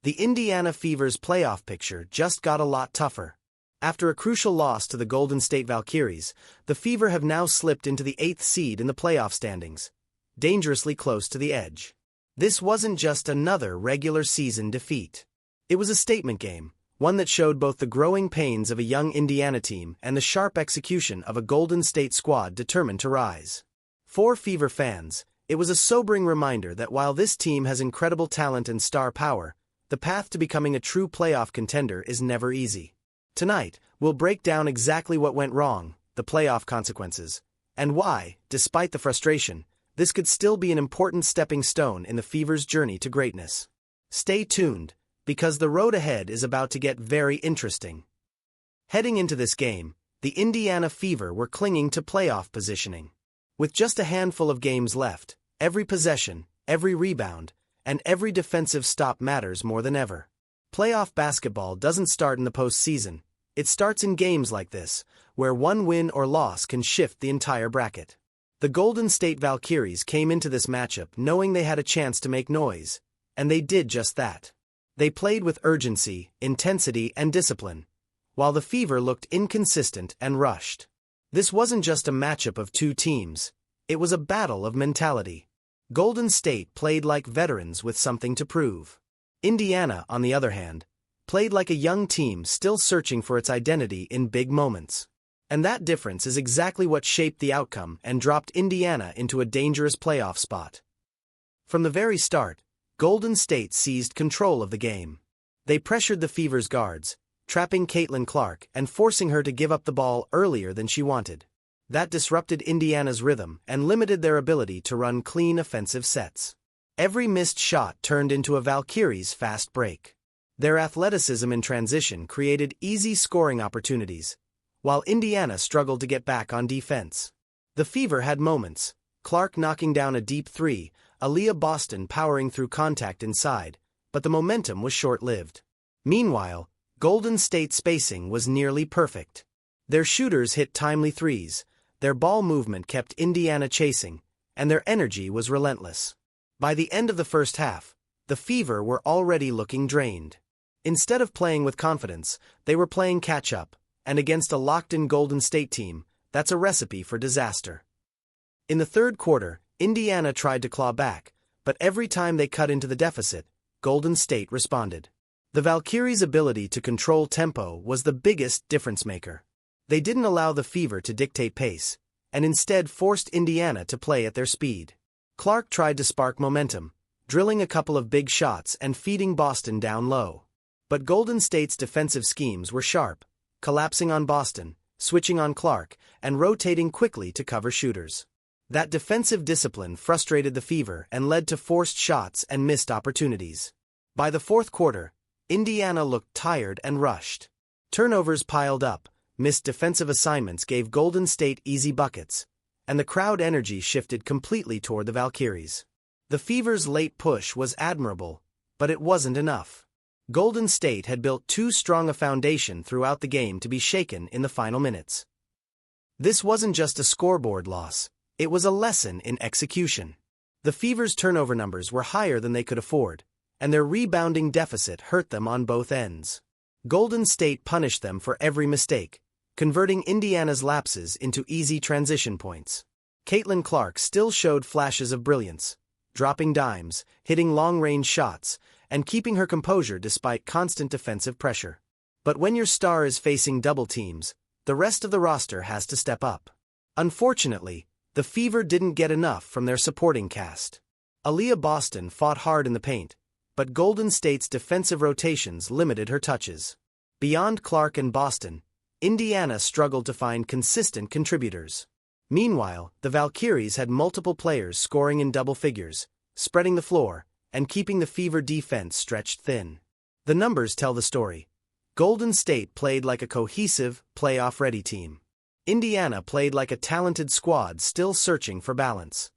The Indiana Fever's playoff picture just got a lot tougher. After a crucial loss to the Golden State Valkyries, the Fever have now slipped into the 8th seed in the playoff standings, dangerously close to the edge. This wasn't just another regular season defeat. It was a statement game, one that showed both the growing pains of a young Indiana team and the sharp execution of a Golden State squad determined to rise. For Fever fans, it was a sobering reminder that while this team has incredible talent and star power, the path to becoming a true playoff contender is never easy. Tonight, we'll break down exactly what went wrong, the playoff consequences, and why, despite the frustration, this could still be an important stepping stone in the Fever's journey to greatness. Stay tuned, because the road ahead is about to get very interesting. Heading into this game, the Indiana Fever were clinging to playoff positioning. With just a handful of games left, every possession, every rebound, and every defensive stop matters more than ever. Playoff basketball doesn't start in the postseason. It starts in games like this, where one win or loss can shift the entire bracket. The Golden State Valkyries came into this matchup knowing they had a chance to make noise, and they did just that. They played with urgency, intensity, and discipline, while the Fever looked inconsistent and rushed. This wasn't just a matchup of two teams, it was a battle of mentality. Golden State played like veterans with something to prove. Indiana, on the other hand, played like a young team still searching for its identity in big moments. And that difference is exactly what shaped the outcome and dropped Indiana into a dangerous playoff spot. From the very start, Golden State seized control of the game. They pressured the Fever's guards, trapping Caitlin Clark and forcing her to give up the ball earlier than she wanted. That disrupted Indiana's rhythm and limited their ability to run clean offensive sets. Every missed shot turned into a Valkyries' fast break. Their athleticism in transition created easy scoring opportunities, while Indiana struggled to get back on defense. The Fever had moments, Clark knocking down a deep three, Aaliyah Boston powering through contact inside, but the momentum was short-lived. Meanwhile, Golden State's spacing was nearly perfect. Their shooters hit timely threes, their ball movement kept Indiana chasing, and their energy was relentless. By the end of the first half, the Fever were already looking drained. Instead of playing with confidence, they were playing catch-up, and against a locked-in Golden State team, that's a recipe for disaster. In the third quarter, Indiana tried to claw back, but every time they cut into the deficit, Golden State responded. The Valkyries' ability to control tempo was the biggest difference-maker. They didn't allow the Fever to dictate pace, and instead forced Indiana to play at their speed. Clark tried to spark momentum, drilling a couple of big shots and feeding Boston down low. But Golden State's defensive schemes were sharp, collapsing on Boston, switching on Clark, and rotating quickly to cover shooters. That defensive discipline frustrated the Fever and led to forced shots and missed opportunities. By the fourth quarter, Indiana looked tired and rushed. Turnovers piled up, missed defensive assignments gave Golden State easy buckets, and the crowd energy shifted completely toward the Valkyries. The Fever's late push was admirable, but it wasn't enough. Golden State had built too strong a foundation throughout the game to be shaken in the final minutes. This wasn't just a scoreboard loss, it was a lesson in execution. The Fever's turnover numbers were higher than they could afford, and their rebounding deficit hurt them on both ends. Golden State punished them for every mistake, converting Indiana's lapses into easy transition points. Caitlin Clark still showed flashes of brilliance, dropping dimes, hitting long-range shots, and keeping her composure despite constant defensive pressure. But when your star is facing double teams, the rest of the roster has to step up. Unfortunately, the Fever didn't get enough from their supporting cast. Aaliyah Boston fought hard in the paint, but Golden State's defensive rotations limited her touches. Beyond Clark and Boston, Indiana struggled to find consistent contributors. Meanwhile, the Valkyries had multiple players scoring in double figures, spreading the floor, and keeping the Fever defense stretched thin. The numbers tell the story. Golden State played like a cohesive, playoff-ready team. Indiana played like a talented squad still searching for balance.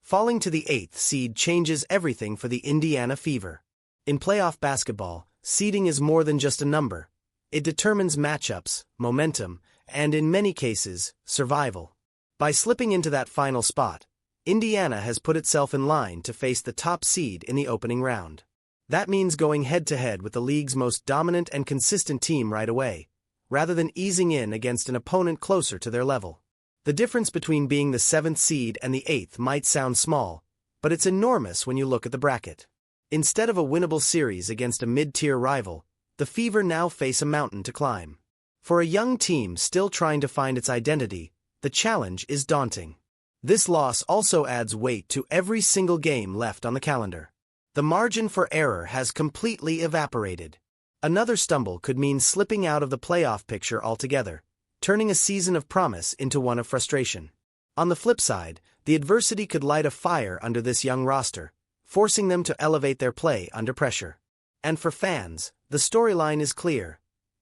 Falling to the 8th seed changes everything for the Indiana Fever. In playoff basketball, seeding is more than just a number. It determines matchups, momentum, and in many cases, survival. By slipping into that final spot, Indiana has put itself in line to face the top seed in the opening round. That means going head-to-head with the league's most dominant and consistent team right away, rather than easing in against an opponent closer to their level. The difference between being the 7th seed and the 8th might sound small, but it's enormous when you look at the bracket. Instead of a winnable series against a mid-tier rival, the Fever now face a mountain to climb. For a young team still trying to find its identity, the challenge is daunting. This loss also adds weight to every single game left on the calendar. The margin for error has completely evaporated. Another stumble could mean slipping out of the playoff picture altogether, turning a season of promise into one of frustration. On the flip side, the adversity could light a fire under this young roster, forcing them to elevate their play under pressure. And for fans, the storyline is clear.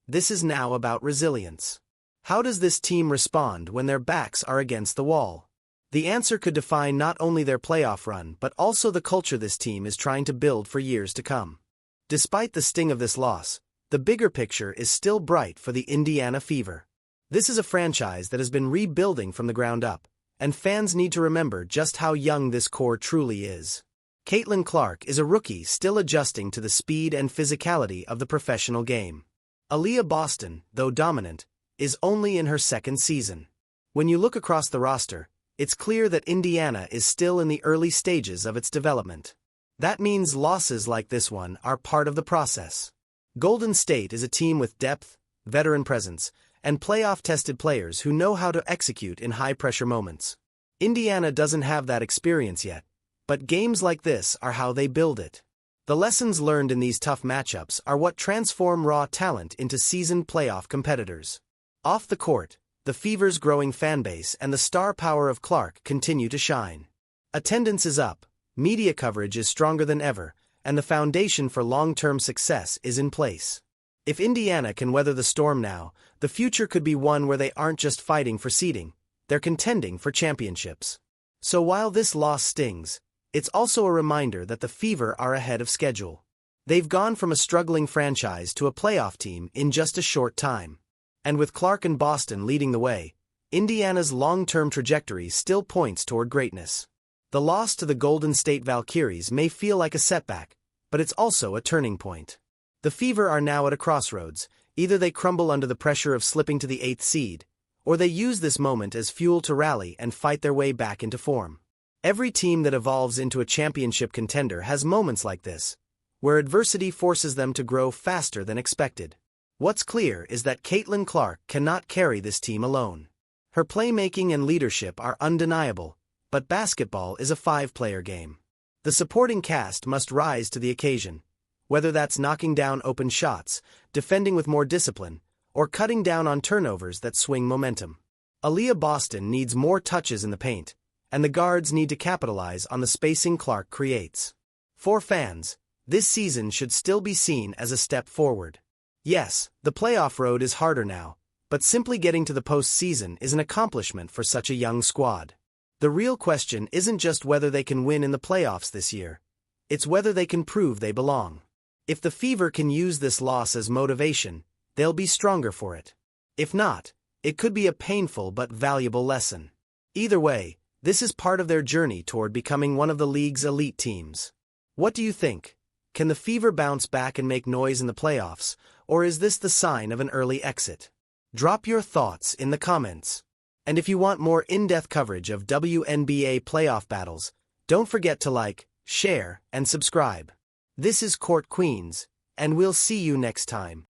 This is now about resilience. How does this team respond when their backs are against the wall? The answer could define not only their playoff run but also the culture this team is trying to build for years to come. Despite the sting of this loss, the bigger picture is still bright for the Indiana Fever. This is a franchise that has been rebuilding from the ground up, and fans need to remember just how young this core truly is. Caitlin Clark is a rookie still adjusting to the speed and physicality of the professional game. Aaliyah Boston, though dominant, is only in her 2nd season. When you look across the roster, it's clear that Indiana is still in the early stages of its development. That means losses like this one are part of the process. Golden State is a team with depth, veteran presence, and playoff-tested players who know how to execute in high-pressure moments. Indiana doesn't have that experience yet, but games like this are how they build it. The lessons learned in these tough matchups are what transform raw talent into seasoned playoff competitors. Off the court, the Fever's growing fanbase and the star power of Clark continue to shine. Attendance is up, media coverage is stronger than ever, and the foundation for long-term success is in place. If Indiana can weather the storm now, the future could be one where they aren't just fighting for seeding, they're contending for championships. So while this loss stings, it's also a reminder that the Fever are ahead of schedule. They've gone from a struggling franchise to a playoff team in just a short time. And with Clark and Boston leading the way, Indiana's long-term trajectory still points toward greatness. The loss to the Golden State Valkyries may feel like a setback, but it's also a turning point. The Fever are now at a crossroads. Either they crumble under the pressure of slipping to the 8th seed, or they use this moment as fuel to rally and fight their way back into form. Every team that evolves into a championship contender has moments like this, where adversity forces them to grow faster than expected. What's clear is that Caitlin Clark cannot carry this team alone. Her playmaking and leadership are undeniable, but basketball is a 5-player game. The supporting cast must rise to the occasion, whether that's knocking down open shots, defending with more discipline, or cutting down on turnovers that swing momentum. Aaliyah Boston needs more touches in the paint, and the guards need to capitalize on the spacing Clark creates. For fans, this season should still be seen as a step forward. Yes, the playoff road is harder now, but simply getting to the postseason is an accomplishment for such a young squad. The real question isn't just whether they can win in the playoffs this year, it's whether they can prove they belong. If the Fever can use this loss as motivation, they'll be stronger for it. If not, it could be a painful but valuable lesson. Either way, this is part of their journey toward becoming one of the league's elite teams. What do you think? Can the Fever bounce back and make noise in the playoffs, or is this the sign of an early exit? Drop your thoughts in the comments. And if you want more in-depth coverage of WNBA playoff battles, don't forget to like, share, and subscribe. This is Court Queens, and we'll see you next time.